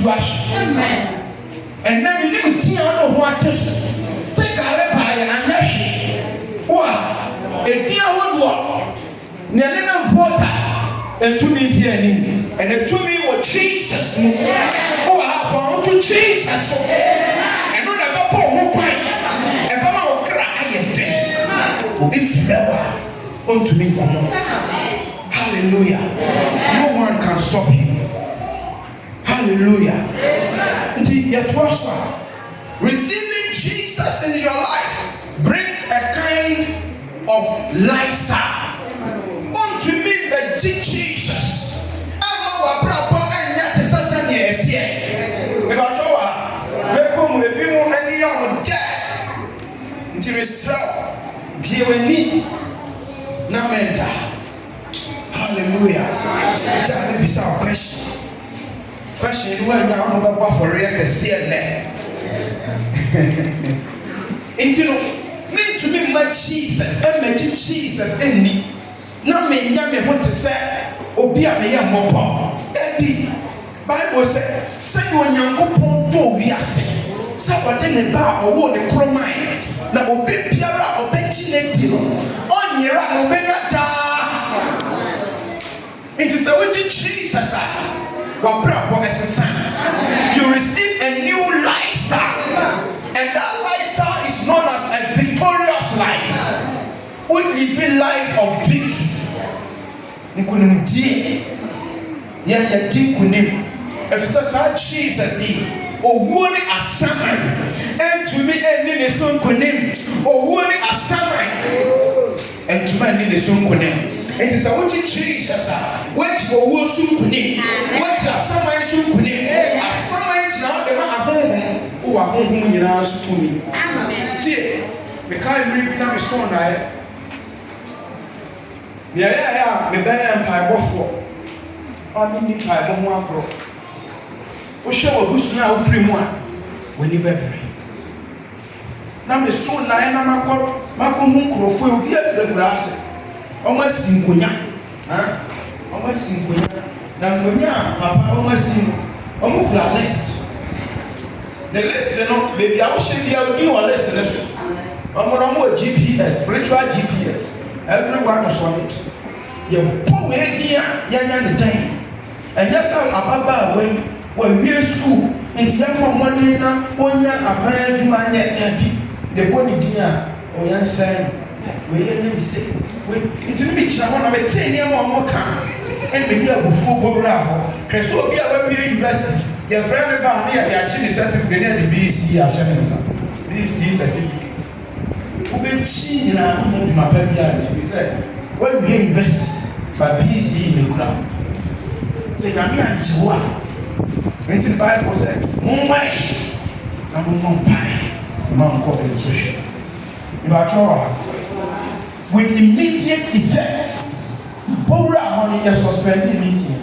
Amen. And then you need to tell what to take a reply and yashi. Wow, a dear one walk. Nana voter and to me here and to me what Jesus. Oh, I found to Jesus. And not about who cry. And Mama will cry and will be flower unto me. Hallelujah. No one can stop him. Hallelujah. Receiving Jesus in your life brings a kind of lifestyle. Unto me, but Jesus. I'm our proper and yet is such an idea. About our welcome with people and the young dead. Until we strap, give a knee. Namenta. Hallelujah. That may be some question. Question when you are not for real can see it there. Until mean to me my Jesus and my Jesus and me. Now me nyame want to say obi a me ya mopo. Ebi Bible say onyankopon do wiase. Say wode ne ba owo ne kroman. Na obi biara obeti neti no. Onyera na obenya ta. It is a with Jesus. You receive a new lifestyle, and that lifestyle is known as a victorious life. We live a life of victory. If Jesus owoni asamai, and to me any ne son kunim, owoni asamai, and to me any ne son kunim. It is a what Jesus went to a soon kunim, what a samai soon kunim, a samai now the man at home who are home in your house to me. Dear, the kind of reading of a son, yeah, the bear and pie buffer. I mean, the pie of one pro. We show a bush now free one when you bury. Now, the son, I am a call, Macum Crofo, yes, the grass. Almost singular, almost singular. Now, Papa, almost almost la list. The list, you know, maybe I will show you a new list. Almost GPS, spiritual GPS. Everyone was on it. You poor idea, young day. And that's how Ababa way when we school. And the young one day now, 1 year, a man, you might happy. The body dear, or young son, we didn't say. It's a bit of 10 years more time. And we are before Bravo. So we are very university. Your friend about me, I actually certificate the BC, BC certificate. Who be cheating in our home to my baby? He said, when we invest by BC in the crowd. Say, I'm not Chihuahua. And the Bible said, Mumbai, I'm Mumbai, Mom called it social. You are with immediate effect, Bora honey just suspended meeting.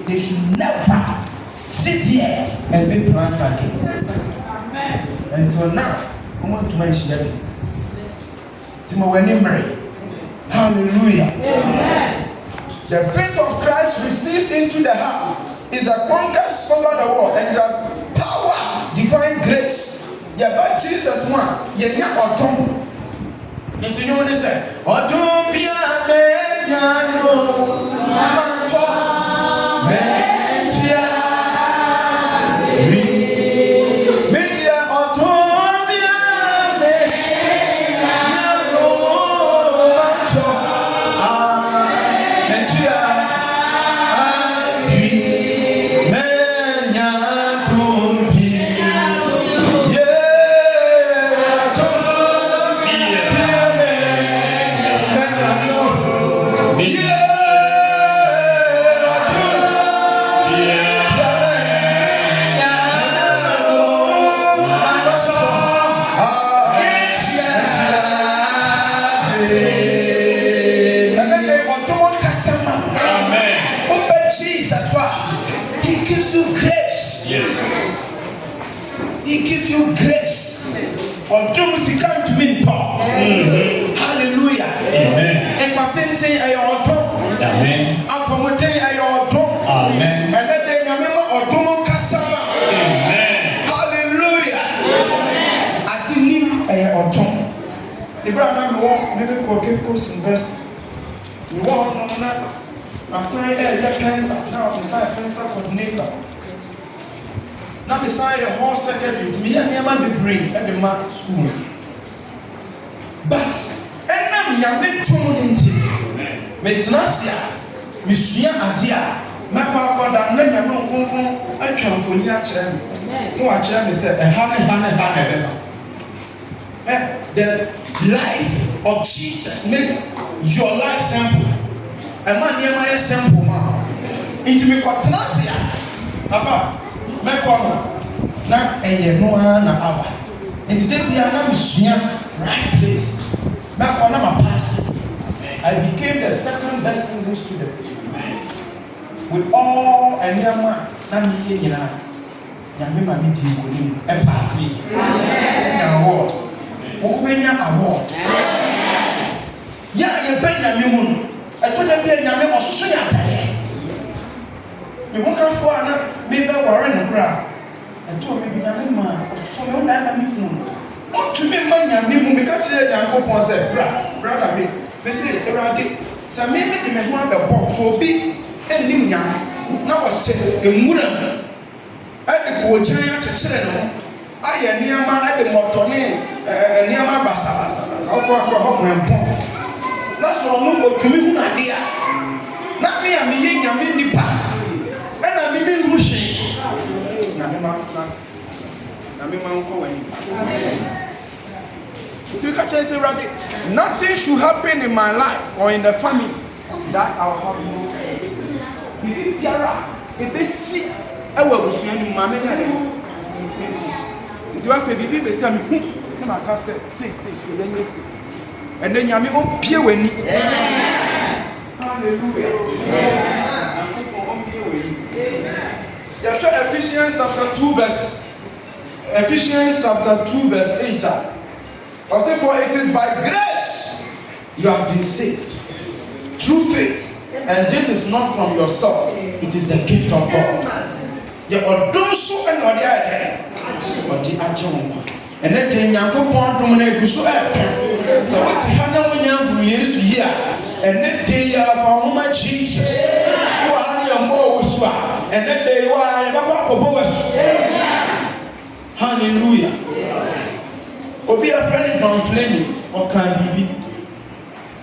They should never sit here and make plans again. Until now, I want to mention them. Hallelujah. Amen. The faith of Christ received into the heart is a conquest over the world, and it has power, divine grace. Yeah, but Jesus one, yeah, not autumn. Into you want to say, autumn be a no, manto, mentia, media autumn be a no, manto, mentia, He gives you grace. Hallelujah. Amen. And Amen. Amen. And let them remember na me wɔ maybe kɔ Cape Coast University. Me wɔ no na asan yɛ pensa na me san pensa coordinator. Na me san yɛ hall secretary. Me yɛ nneɛma bebree ɛde ma school. But ɛnam nyame tom ne nti me tena se a me sua ade a mɛkɔ akɔda na nyame nkonkron atwa mfoni akyerɛ me. No wa kyerɛ me sɛ ɛha ne ɛbɛba. The life of Jesus make your life simple. Ɛma nneɛma yɛ simple ma. Nti me kɔtena se a papa mɛkɔ no na ɛyɛ no ara na aba. Nti de bia na me sua right place. Mɛkɔ na ma pass. I became the second best English student. With all nneɛma na me yɛ nyinaa. Nyame ma me di wɔ ɛ pass. Ɛnya award. Wobɛnya award. Ya yɛ bɛ nyame mu no. Ɛtɔ da bia nyame ɔso yɛ adaeɛ. Me ho kafo a na me bɛ ware no kora. Ɛtɔ me bi nyame ma ɔso me na ma me ku. Ɔtumi ma nyame mu me ka kyerɛ Nyankopɔn sɛ brother me sɛ Awurade sɛ me de me ho abɛbɔ so obi ɛnnim nyame na ɔhyɛ emura ɛde kɔɔgyan akyekyere no ayɛ nneɛma ɛde mmɔtɔne nneɛma basabasa wokɔ akɔ bɔmpɔn na sɛ ɔno ɔtumi hu n'adeɛ a na me a meyɛ nyame nipa ɛna me menhu hwee nyame ma nkɔ w'ani. So catch and say, Rabbi, nothing should happen in my life or in the family that I'll have no. Bibi biara, ebe si, ewa busuya ni mama na le. Nti wa fe bibi be si ami hu, na ma ka say yenye si. And then nyame o pie wani. Hallelujah. Amen. Ephesians chapter 2 verse 8. I say, for it is by grace you have been saved through faith, and this is not from yourself, it is a gift of God. The odumso and odi ade odi ajonwa and then the Nyankopon dum na eguso e so what ha na wonya guru Yesu yi a and then they are for home Jesus who are your more so and then they were hallelujah. Obi a friend Don Fleming or can be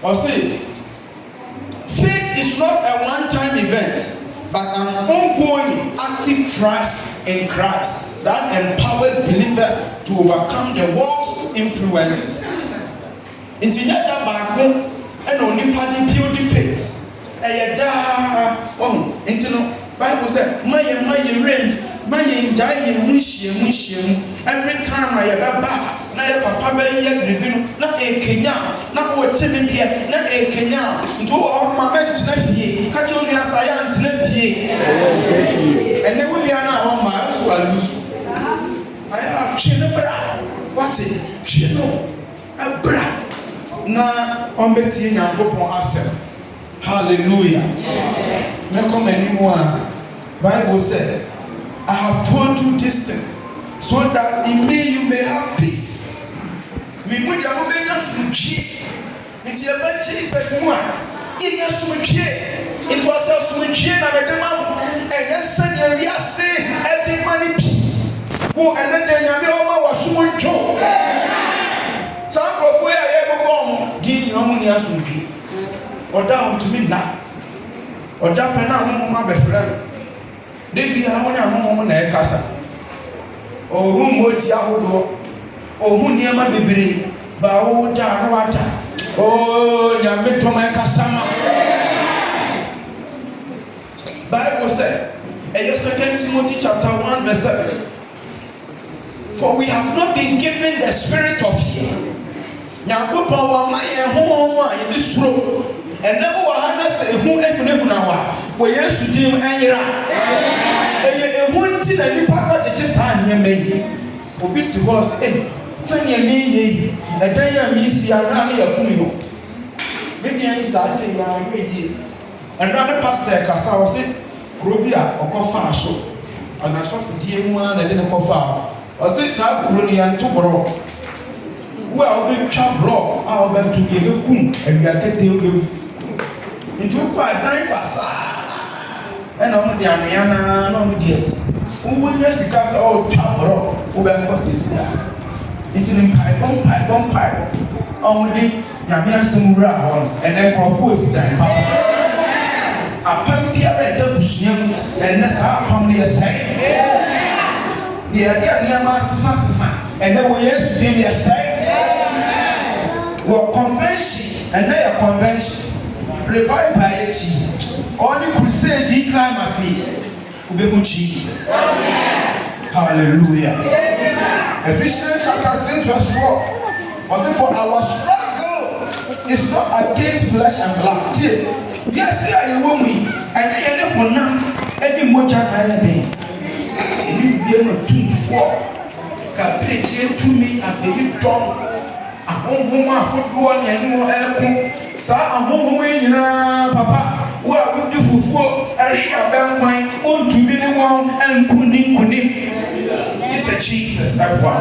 or say faith is not a one-time event but an ongoing active trust in Christ that empowers believers to overcome the world's influences. Inti nyada baako and only party build faith eyeda inti no Bible said my range my enjoy mu every time I ever back na ya papa be ye bibi no na ekenya na o temi de na ekenya nto o mama ntina fie ka che onu asa ya ntina fie ene wulia na o ma so alusu aya chene bra wati cheno abra na on betie Nyankopon asem hallelujah na come anymore. Bible said I have told you these things so that in me you may have peace. Me mu dia mo benya sumtwe. Nti ya ba Jesus mu a inya sumtwe. It was a sumtwe na me dem am. Enye sanya wiase edi mani pi. Wo ene de nyame o ma wasumtwo. Some profo ya ye bom di no mu ni asumtwe. Oda on to me na. Oda pe na ho ma be frɛ. De bia ho na ho na e kasa. Ohun moti ahodo ohun niema bebre ba wo ta no wata nyame to ma kasama. Bible said in 2 Timothy chapter 1 verse 7, for we have not been given the spirit of fear. Nyankopon wa ma ye ho a ye suro ene wo ha na se ehu ehunehuna wa Yesu dim anyira ehun ti na nipa ko jeje saa niema yi obi ti ho se sanya me ye edan ya mi si ara na yakumi ho me bian start ya me yi another pastor kasa wo se kuro bi a okofa aso anaso fudie mu na de ne kofa o se saa kuro ni ya ntoboro wo a wobɛtwa block a wobɛto yɛbɛkum aduatete wobɛku nti wokɔ adan basaa ɛna ɔmo de anwea naa na ɔmo de asi wowɔnya sika sɛ ɔtwa block wobɛkɔ sisi a nti ne mpaebɔ ɔmo de nyame asɛm wura hɔ no ɛnɛ nkurɔfoɔ osi dan papa apam biara ɛda busua mu ɛnɛ saa apam no yɛ sɛe deɛ yɛde nneɛma asesa ɛnɛ wɔ Yesu dim yɛ sɛe wɔ convention ɛnɛ yɛ convention revival yɛ akyi ɔne crusade yi climax yi wobɛhu Jesus hallelujah Ephesians chapter 6 verse 4 ɔsɛ for our struggle is not against flesh and blood tie yɛse a yɛwɔ mu yi ɛnyɛ yɛde honam ɛde mogya na yɛ den ɛne bie no tumfoɔ kaprekyie tumi abɛyi dɔm ahonhom ahodoɔ ne ɛne wɔ ɛko saa ahonhom yi nyinaa papa wo a wodi fufuo ɛhwe abɛnkwan ɔntumi ne wɔn nkunim gye sɛ Jesus ɛboa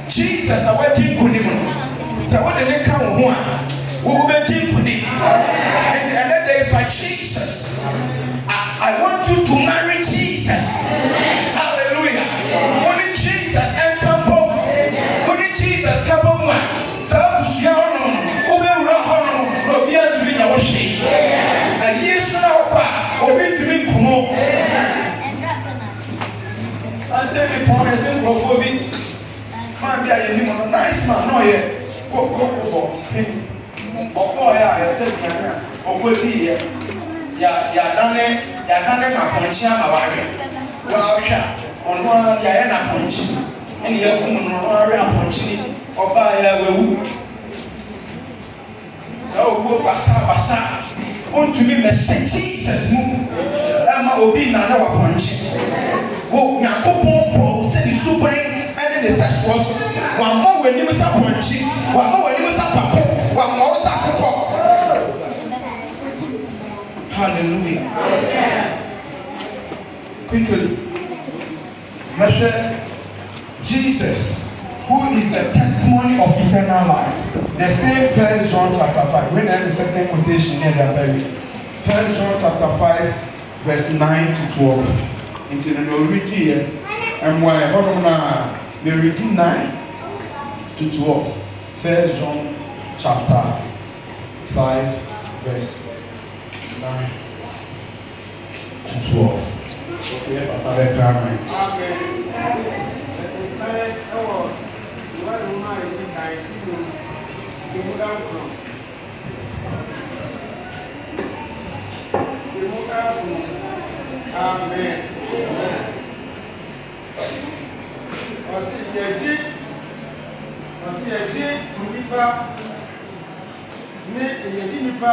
Jesus a wadi nkunim no sɛ wode ne ka wo ho a wobɛdi nkunim nti ɛnɛ da ifa Jesus I want you to marry Jesus hallelujah wone Jesus ɛnkampo wone Jesus kampo mu a saa busua hɔ no wobɛwura hɔ no na obi atumi nya wo hwee ayie so na wokɔ a obi ntumi nkomo ansɛ bi pɔn ɛsɛ nkurɔfoɔ bi man bi a yɛnim no nice man na ɔyɛ kɔkɔkɔbɔ ɔkɔɔyɛ a yɛsɛ duane a ɔkɔ diiɛ yɛadane napɔnkye ama wahwɛ wɔahwɛ a ɔno ara yɛayɛ napɔnkye ɛne yɛakum no ɔno ara apɔnkye ni ɔbaa yɛ wawu saa owuo basa ɔntumi mɛhyɛ Jesus mu ɛma obi nane wapɔnkye wo Nyankopɔn bɔ sɛ ne suban ɛne ne sɛsoɔ so wamma w'anim sɛ pɔnkye wamma w'anim sɛ papo wamma wo sɛ akokɔ hallelujah quickly measure Jesus who is the testimony of eternal life the same 1 John chapter 5 when there is the second quotation here that very 1 John chapter 5 verse 9 to 12 nti no read here and why hold na we read 9 to 12 1 John chapter 5 verse 9 to 12 okay papa be cry man amen ɔsi yɛgye nipa ne yɛgye nipa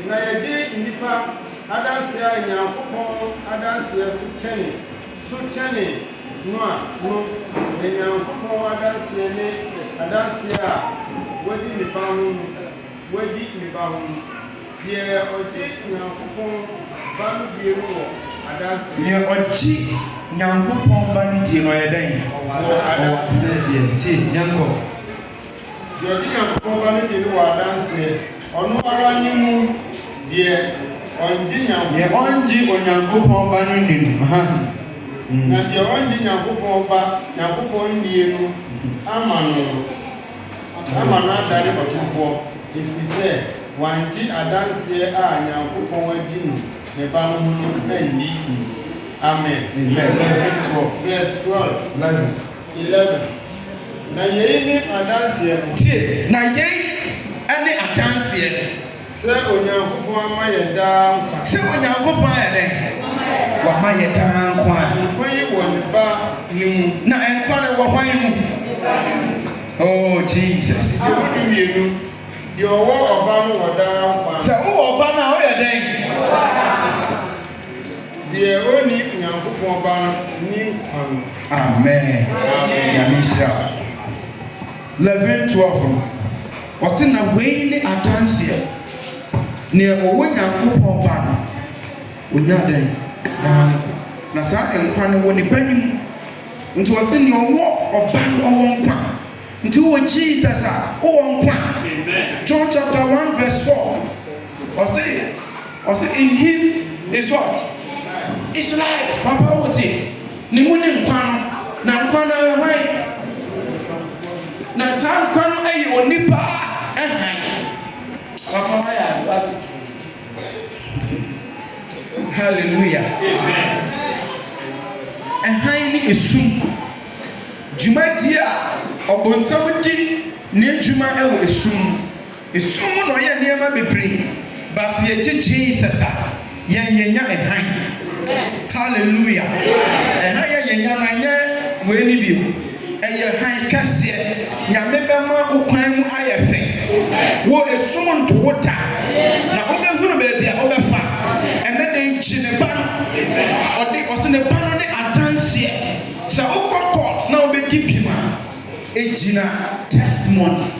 na yɛgye nipa adanseɛ a Nyankopɔn adanseɛ so kyɛne no a no na Nyankopɔn adanseɛ ne adanseɛ a wadi nipa ho deɛ ɔgye Nyankopɔn ba no die no wɔ adanseɛ deɛ ɔgye Nyankopɔn ba no die no ɔyɛ dɛn adanseɛ tie nyankɔ deɛ ɔgye Nyankopɔn ba no die no wɔ adanseɛ ɔno ara ne mu deɛ ɔngye Onyankopɔn ba no nim na deɛ ɔngye Nyankopɔn nie no ama no adane ɔtomfoɔ ɛfiri sɛ wangye adanseɛ a Nyankopɔn adi no ne ba no ho no anni amen verse 12 11 na yɛi ne adanseɛ no tie na yɛi ɛne adanseɛ no sɛ Onyankopɔn ama yɛ daa nkwa sɛ Onyankopɔn ayɛ dɛn wama yɛ daa nkwa nkwa yi wɔ ne ba ne mu na nkwa no wɔ hwan mu oh Jesus deɛ wode mmienu deɛ ɔwɔ ɔba no wɔ daa nkwa sɛ wowɔ ɔba no a woyɛ dɛn deɛ ɔnni Nyankopɔn ba no ni nkwa no amen nyame nhyira 11:12 ɔse na wei ne adanseɛ nea ɔwɔ Nyankopɔn ba no ɔnya dɛn na saa nkwa no wɔ ne ba nim nti wɔ se ne ɔwɔ ɔba no ɔwɔ nkwa nti wɔ Jesus a ɔwɔ nkwa. John chapter 1 verse 4 ɔse in him is what? Is life. Papa wote ne mu ne nkwa no na nkwa no ɛwɔ hwan? Na saa nkwa no ɛyɛ onipa ɛhan. Papa ayɛ ado. Hallelujah. Ɛhan ne esum dwumadie a ɔbɔnsam di ne dwuma ɛwɔ esum na ɔyɛ nneɛma bebree basi yɛgye Jesus a yɛnya ɛhan. Hallelujah. Ɛhan yɛnya no anyɛ wei ni bio ɛyɛ han kɛseɛ nyame bɛma wokwan mu ayɛ fɛ wɔ esum ntowo da na ɔbɛhunu baabi a ɔbɛfa ɛnɛ de nkyi ne ba no ɔse ne ba no ne adanseɛ sɛ wokɔ court na wobɛdi pima ɛgyina testimony,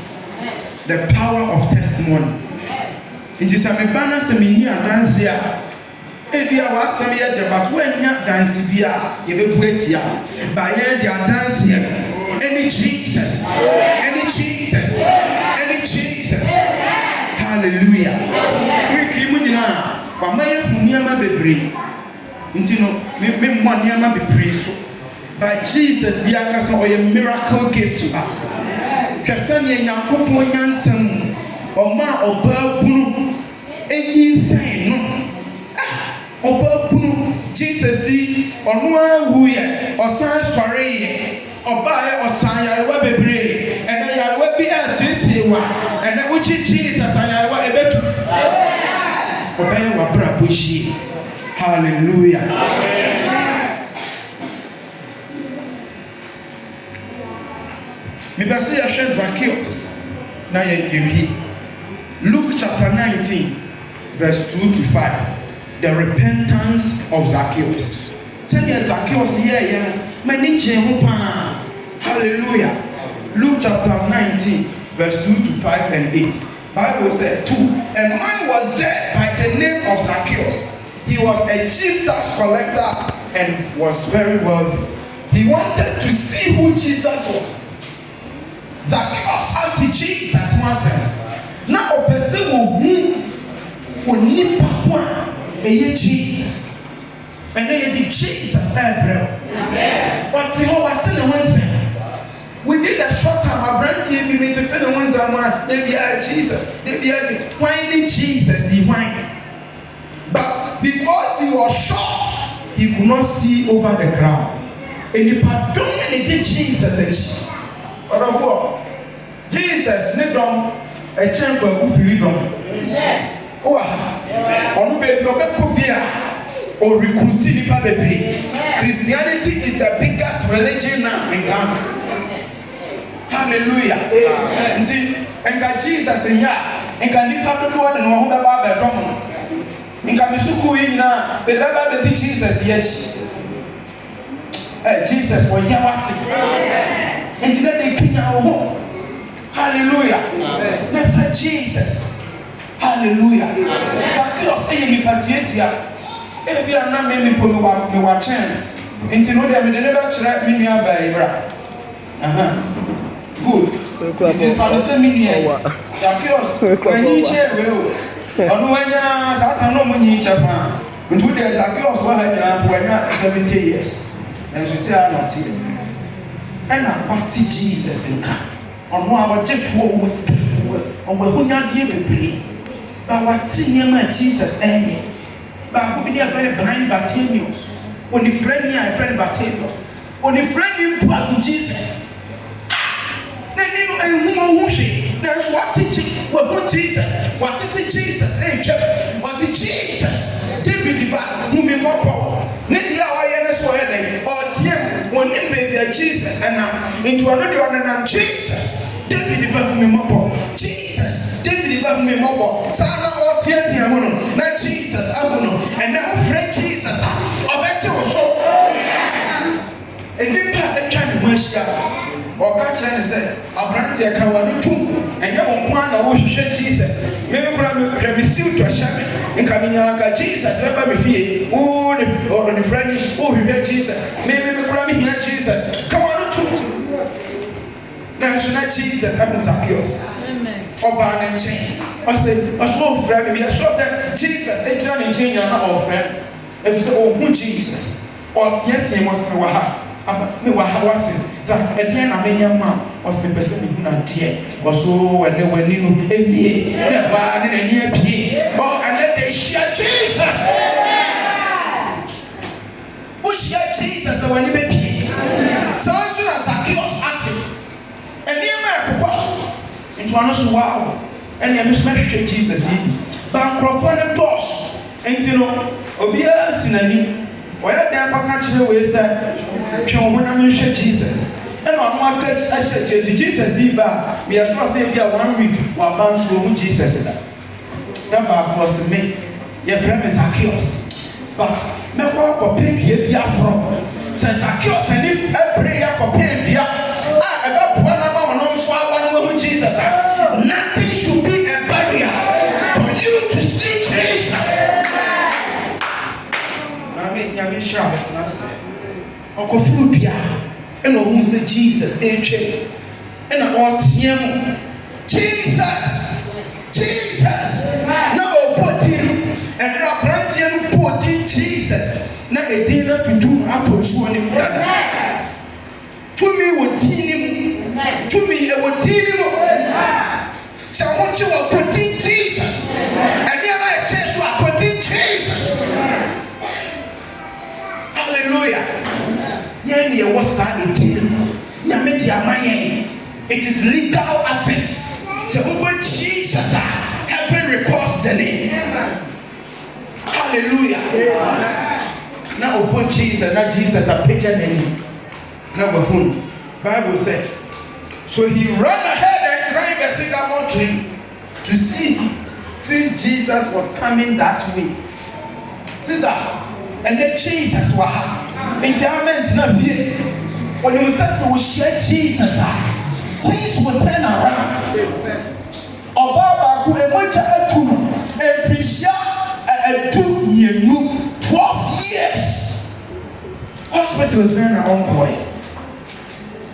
the power of testimony. Nti sɛ me ba no sɛ menni adanseɛ a ebi a wasɛm yɛ de but woanya danse bi a yɛbɛbu atia ba yɛn de adanseɛ any Jesus. Hallelujah. Wiki mu nyinaa wama yɛ hu nneɛma bebree nti no mmemmɔ nneɛma bebree so but Jesus di akasa ɔyɛ miracle gift to us. Hwɛ sɛnea Nyankopɔn nyansa mu ɔma ɔbaa bunu ɛnyinsɛn no ɔbaa bunu Jesus yi ɔno ara wuyɛ ɔsan sɔre yɛ ɔbaa yɛ ɔsan yarewa bebree ɛnɛ yarewa bi ɛtetee wa ɛnɛ wokyi Jesus ayarewa ɛbɛtu ɔbɛyɛ wabrabɔ yie. Hallelujah. Mebɛsɛ yɛhwɛ Zacchaeus na yɛwie Luke chapter 19 verse 2 to 5. The repentance of Zacchaeus. Sɛdeɛ Zacchaeus yɛɛyɛ no m'ani kyerɛ ho paa. Hallelujah. Luke chapter 19 verse 2 to 5 and 8. Bible said 2. A man was there by the name of Zacchaeus. He was a chief tax collector and was very wealthy. He wanted to see who Jesus was. Zacchaeus anti Jesus wasn't. Now a person will only one eye Jesus. And then the Jesus Abraham. But the whole thing within a short time, I brought him to tell the ones that they are Jesus. They are finding Jesus. He whined. But because he was short, he could not see over the crowd. And he pardoned Jesus. Jesus, Nedom, a chamber of freedom. Oh, on baby, or recruiting Christianity is the biggest religion now in Ghana. Hallelujah. And Jesus in ya, and can you pardon one and one about the common? And can you suku in now, but about the Jesus yet? Jesus was Yawati. And today they king our home. Hallelujah. Never Jesus. Hallelujah. Zacchaeus enemy patientia. Ebi ana me me watching. Nti no dey me never chere me nua ba ibra. Good. Nti fa no say me nua. Zacchaeus when you chere we o. Ono wanya satan no munyi chepa. Nti dey Zacchaeus wa ha nyina wanya 70 years. And you say I'm not here. And I'm party Jesus in car. Ono a waje to o sika. O we ho nya de bebre. Ba wati nyama Jesus enye. But who be a friend blind Bartimaeus? Only friend near a friend Bartimaeus. Only friend you put Jesus. Then you know, and who she? That's what teaching. What Jesus? What is it Jesus? Was it Jesus? David the back, whom you mock. Maybe our awareness for headache or tear when it may be Jesus and now into another one Jesus. David the back, whom you mock. Jesus. David the back, whom you mock. Sana or tear Tiamono. Not Jesus. And now friend Jesus. I bet you so. And then part the kind of worship or catch and say, I brand a Kawanu and And you won't want to worship Jesus. Maybe from the suit to a shaman and coming out Jesus, never be fear. Oh, the friend, oh, we hear Jesus. Maybe we come here, Jesus. Come on, now, should not Jesus happens at chaos. Or ban and chain. I say, I saw friend, we are sure that Jesus, a John and Jane are not our friend. If you say, oh, who Jesus? Or Tianti must be me wa hawati za ede na menya ma was me person me na tie was so when they were ninu ebie na ba ne na ni abie oh and let they share Jesus who share Jesus when he be so soon as Zacchaeus active and near my purpose into another wow and you miss me Jesus yi ba microphone toss entino obia sinani where they catch the way said, Jesus. And on one catch, I said, Jesus, we are sure say we are 1 week while bound through Jesus. That was me, your friend is Zacchaeus. But no one for pay here from. Says Zacchaeus, and if a prayer for pay here, I got one amount on swallow with Jesus. Nothing should be a barrier for you to see Jesus. Nyame Shabbat na say okofuru bia e no hu say Jesus etwe e na otiam Jesus na obodi e na plantiam bodi Jesus na edin na tutu atosuo ni brada tumi wotini mo sa wonche wo bodi Jesus and never a chance to bodi Jesus. Hallelujah. It is legal access. So when Jesus heaven records the name. Hallelujah. Now upon Jesus, not Jesus a picture name. Number one. Bible said. So he ran ahead and climbed a sycamore tree to see since Jesus was coming that way. Sister. And then Jesus was entirement na fear. When you say we share Jesus, things will turn around. Obaba ku emoja etu efrisia edu yenu 12 years. Hospital was very on point.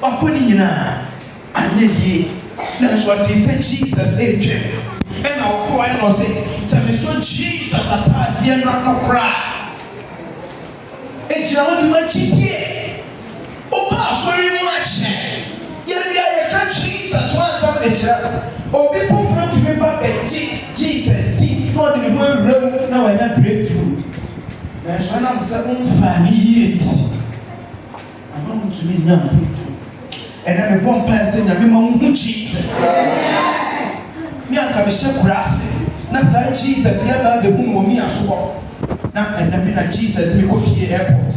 Bakoni nyina anye ye. That's what he said Jesus age. And our boy no say me so Jesus atade na no cry. Ejira wodi ma chitie oba afori mu ache ye bia ye ka Jesus one some ejira obi foforo to me ba Jesus di no de mo ewura na wa nya breakthrough na so na mse unfa ni yeti ama mo to me nya breakthrough and na me bon pass nya me ma hu Jesus mi aka be she Crusade na ta Jesus ya na de hu mo mi aso and I mean Jesus me go here airport.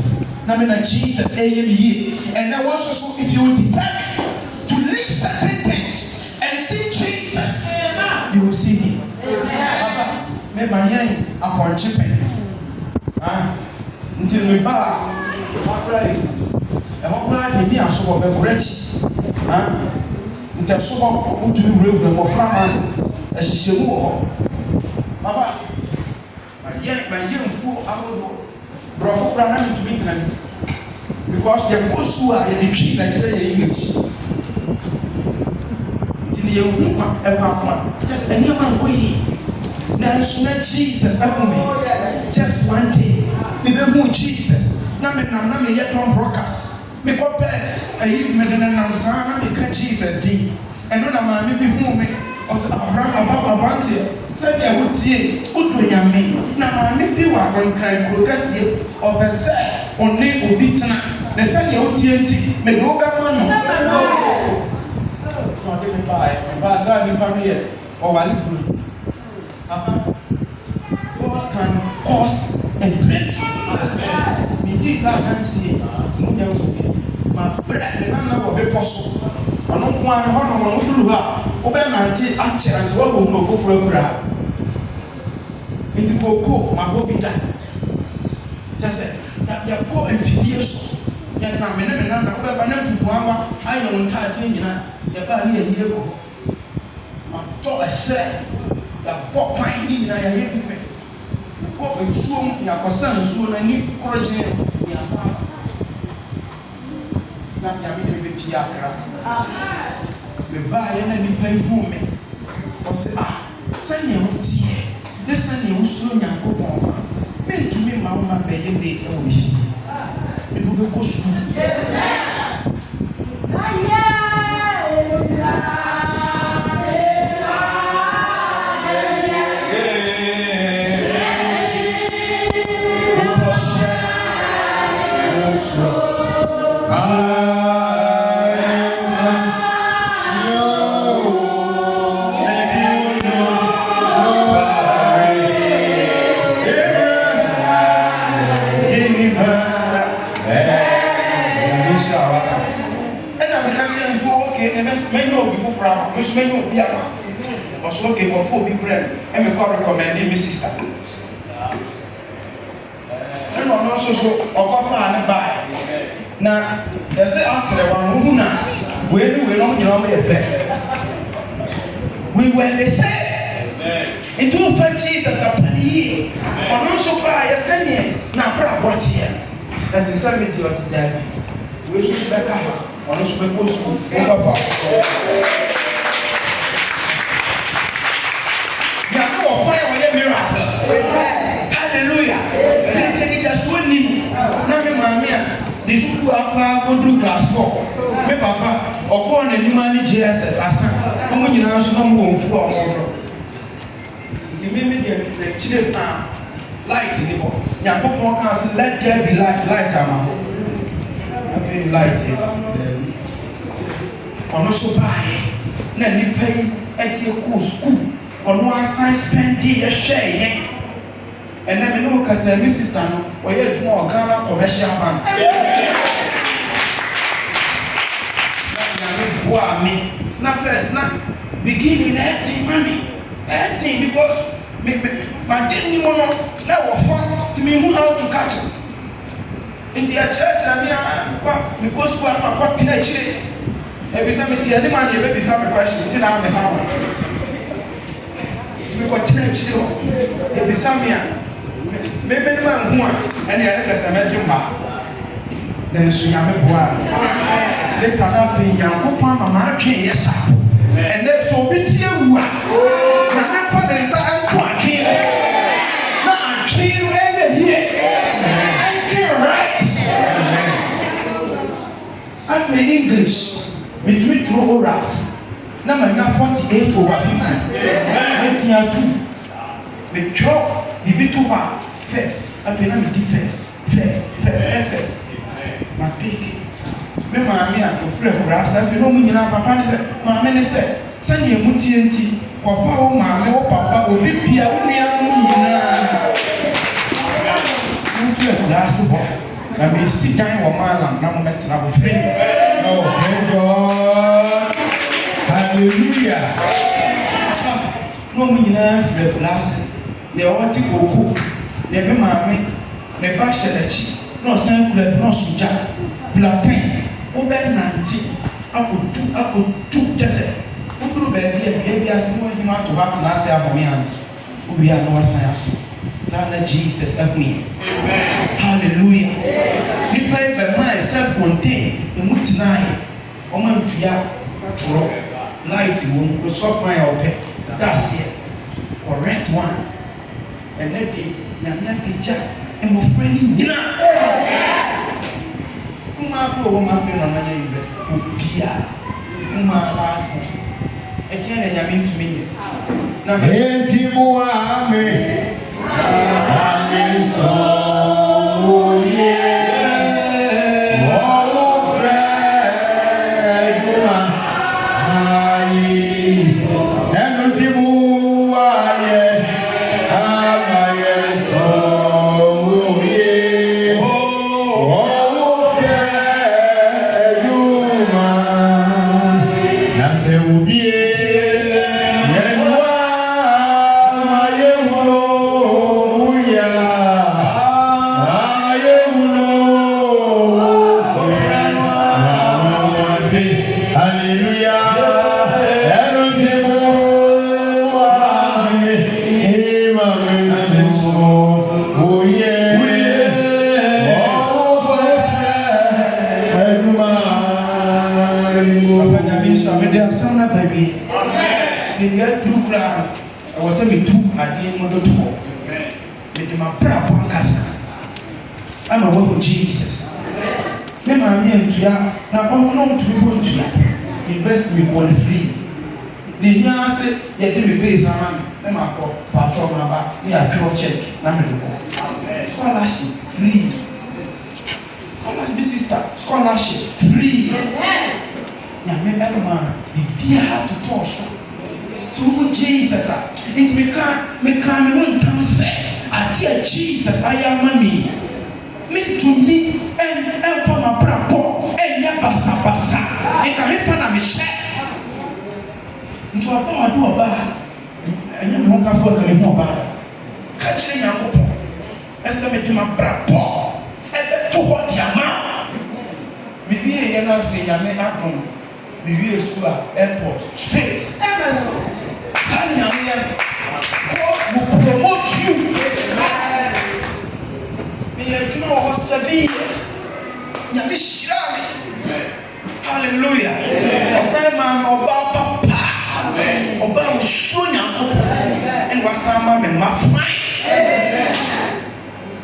Now I mean Jesus AME. And now also if you determine to leave certain things and see Jesus, you will see him. Papa, me my young upon chipping. Until me ba cry. And what cry me as so be great. Until so what do you read from France as she shemu. Papa my young fool out brofo kra na to me can because your cosu are the tree like English till you just any man go ye now Jesus help me just one day me be Jesus na me yet on broadcast me ko pe ayi me na nam sa na me ka Jesus di eno na ma me bi hu me o se Abraham abante said I would see Utoyame. Now, I may be one cry, Procassia, or per se, or name will be tonight. The Sunday OTNT, may no government. No, they may buy, Baza, Paris, or Walibu. What can cause a breakthrough? In this, I can see my breath, and I know be possible. I don't want to honor Uluha, open until actually, and what will know for a crowd. It's go, my hobby that. Just say, that you are go and feed so. Yet now, I know touching, you know, the body a year ago. say, the pop finding in a heavy. Go and soon, your son soon, and you courage in your son. Not having a piacra. We buy any pay woman. Or say, send your tea. Listen, you soon, and go on. Make to me, Mamma, baby, make a wish. It will go soon. Which may not be a or so okay for big friend and we call recommend me sister. And also so or and buy. Now there's the answer one who now where do we don't we were the same. It will find Jesus upon ye. Or also buy a sending now what's here. That is something to us that we should back up. Or also be over. Hallelujah. They that's one name. Now, mamma, this who are going through class 4. My papa, or corn and Bawjiase, Asante. I'm going to answer them home for the minute they chilled light in the book. Yankopon can let there be light, I feel light here. On also buy, then you pay at your cool school. On one side, spend the share. And then we know because my sister, we had more Ghana commercial bank. Now first, now beginning acting money, acting because my didn't want to know fun to me how to catch it. In the church, because we are not what can I change? Every time it's any man, you maybe some question. It's not the family. We got church, it be some here. Maybe the man who and the other Samaritan bar. Then she am a boy. Let her be young, Papa, Mamma, yes, and that's so bit here. My father is here. Now I'm clear here. I'm clear right. I feel English between 2 hours. Now I got 48 over 50. Let's hear 2. The job, the bit too bad. First, I feel I'm first. SS. My pig. Me maame a ofre kurasa I feel no munyina papa ne se maame ne se send ye mutienti kofa wo maame wo papa obi bia wo nua no munyina. Ofre kurasa bo. Na me sit down wo malam na mo metina bo free. Oh, thank God. Hallelujah. No munyina ofre kurasa. Ne wati koku. Ne me maame ne ba shelechi. No san kula no suja. Plantain. Obe nanti. Akutu jese. Uduru baby as no hima to back na say abomi hands. We are no san aso. Sana Jesus help me. Amen. Hallelujah. Nipa be man self-contained. Emutinai. Omo ntuya toro. Light won. So fine ope. That's it. Correct one. And let the nyanya pija and my friend nyina. Kuma ko my friend on my invest. Opia. Kuma last one. Etienne nyame ntumi na enti mo ame. Amen so ye. be. The year 2 grand, I was saying 2 at the end of the tour. With my proper casa. I'm a work of Jesus. Then I'm here to ya. Now I'm not to be going to ya. Invest me 1.3. The year said, yeah, they will pay some. Then I call patrol number. We are pure check. Scholarship free. Scholarship, sister. Scholarship free. Nyame ɛma bibia to talk so Jesus it me can won come say adia Jesus ayama me to me and for my brabo enya basa e ka me fa na me hye nto aba do oba enya me ho ka fo ka me ho oba ka kire nyakopo ese me de ma brabo e be to ho diama bibia ye na fe nyame atom we school at airport straight. God will promote you. You know 7 years. Hallelujah. Assignment about papa. About Sonia and Wasama my fine.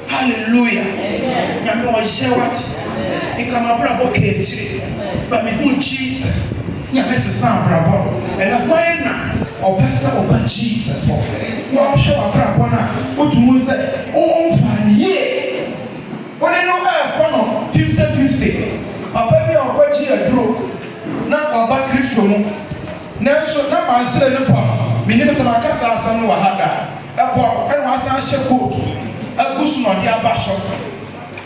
Hallelujah. Yamu share what? In Kamabra okay. But me who Jesus. Mr. Sam Brabo. And a wine or Pastor over Jesus. You show a brabona. What you say? Oh, fine, yeah. When I know I 50-50. A baby or what you drew. Now about Christian. Now, so now I said the power. Me never saw my casa, son, who had that. A power, and was a share coat. A cushion on the abashop.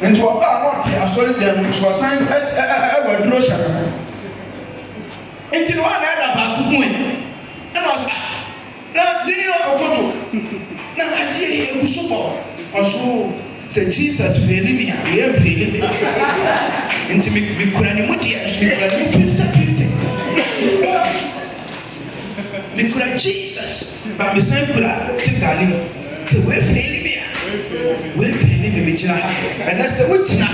Into a bar, not I saw them, which was signed at a word. Until one had about who and was now zero photo. Now I did a super or so said Jesus failing me, we are failing me. Until we could animate 50-50. We could have Jesus, but we sang to darling. So we're failing me. We're failing me, and that's the witch now.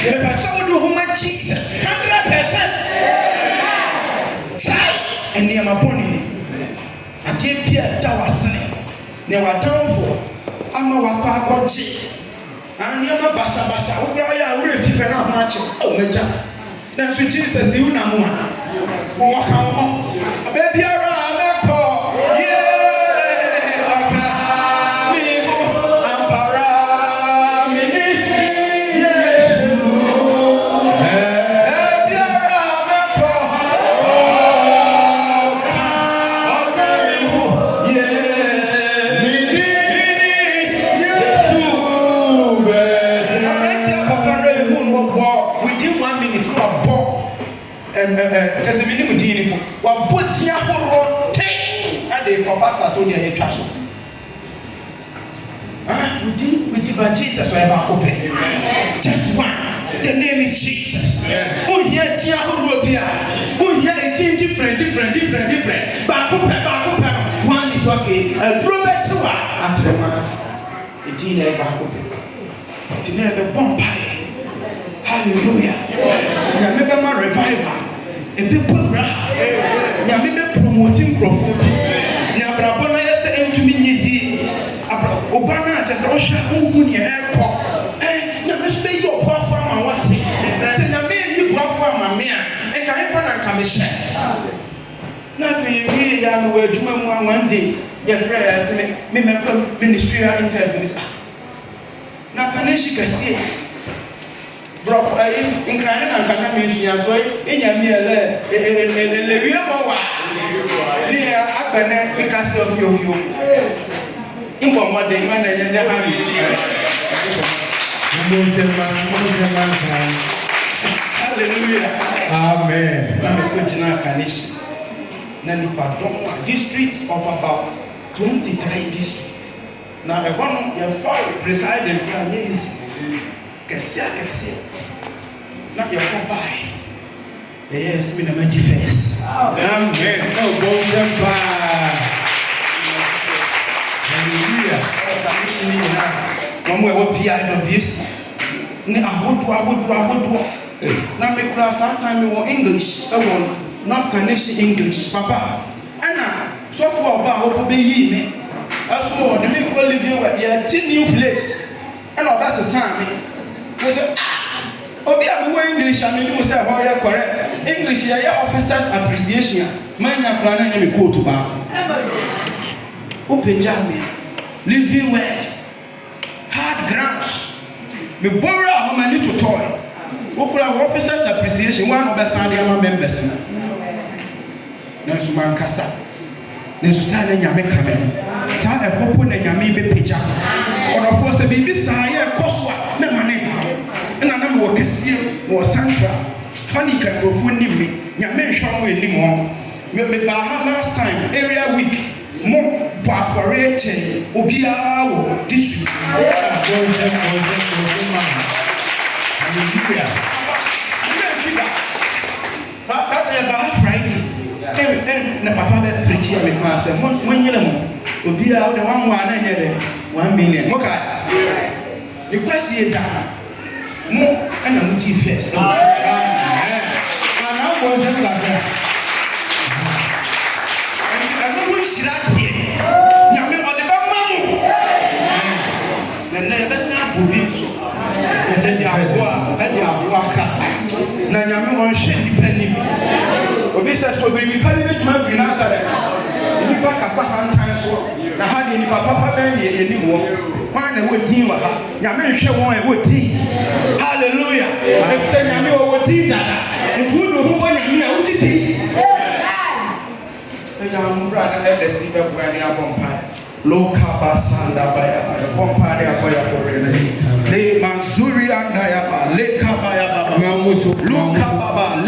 The person who do Jesus 100%. And near my pony, I did Pierre Tawasane. Near what down for I'm a wapa coach. And near my basa, who I will if you cannot match. Oh, Major. Then she Jesus, you know, walk home. A baby around, yeah. Because we need to deal with what put here for take and they pass on your cash. We did by Jesus or ever open. Just one. The name is Jesus. Who here Tiago here? Who here 18 different. Back one is okay. And prove it to her at the man. 18 back open. It's never vampire. Hallelujah. Remember my revival. A people Yamibe promoting Crawford. Nabrabana yes to me. Obana just Osha Munia airport. Yamis stay your poor farmer what? Tell Yamin you poor farmer mea and can find a commission. Nothing we young were doing one day. Your friend has me ministerial interviews. Now can she see? Bro, in Canada, and Canada, in Yamia, we are near Abana, because of you. In one day, man, and then hallelujah. Amen. Now, districts of about 23 districts. Now, the one you have presided, Kessia. Not your company. Yes, me na manifest. Amen. No go hallelujah. Mama we be I no BC. Ni ahodo. Na me class time we English. North Canadian English, Papa. Anna, so far about what be ye. As for the people living where they are new place. And that's a sign. I said, oh, we English, I mean, you say, how you correct. English, yeah, officers' appreciation. Man, you're planning to go to bar. Open Jamie, living word, hard grounds. We borrow how many to toy. What officers' appreciation? One of the Sunday members. Nanso mankasa nanso saa na nyame kame saa ɛpopo na nyame be pagya ɔdɔfoɔ sɛ biribi saa yɛ kɔso a na ma ne ba na wɔ kɛseɛ wɔ central honey kankrofo nim me nyame nhwɛ mo anim hɔ me ba ha last time area week mo bɔ afɔre kyɛn obiara wɔ district Friday. Na papa be preach here me class mon nyere mo obi a de 1 na nyere 1 million mo ka the question da mo na mo ti first and how was it like that and no mo shira tie nya me o de ba ma mo na be sa bobi so e de abo aka na nya me won hwe ni panim obi sɛ so biribi pa ne betuma firi Nazareth nipa kasa hantan so na ha de nipa papa bɛn ne yɛnim wɔ hwan na wɔdin wɔ ha nyame nhwɛ wɔn a wɔdin hallelujah ɛsɛ nyame wɔ wɔdin dada ntu do ho bɔ nyame a wogye din ɛgya mbra na ɛdɛsi bɛboa ne abɔ mpae loka basanda baya bɔ mpae ne akɔyɛ fɔre ne le manzuri andaya ba le kabaya baba luka baba le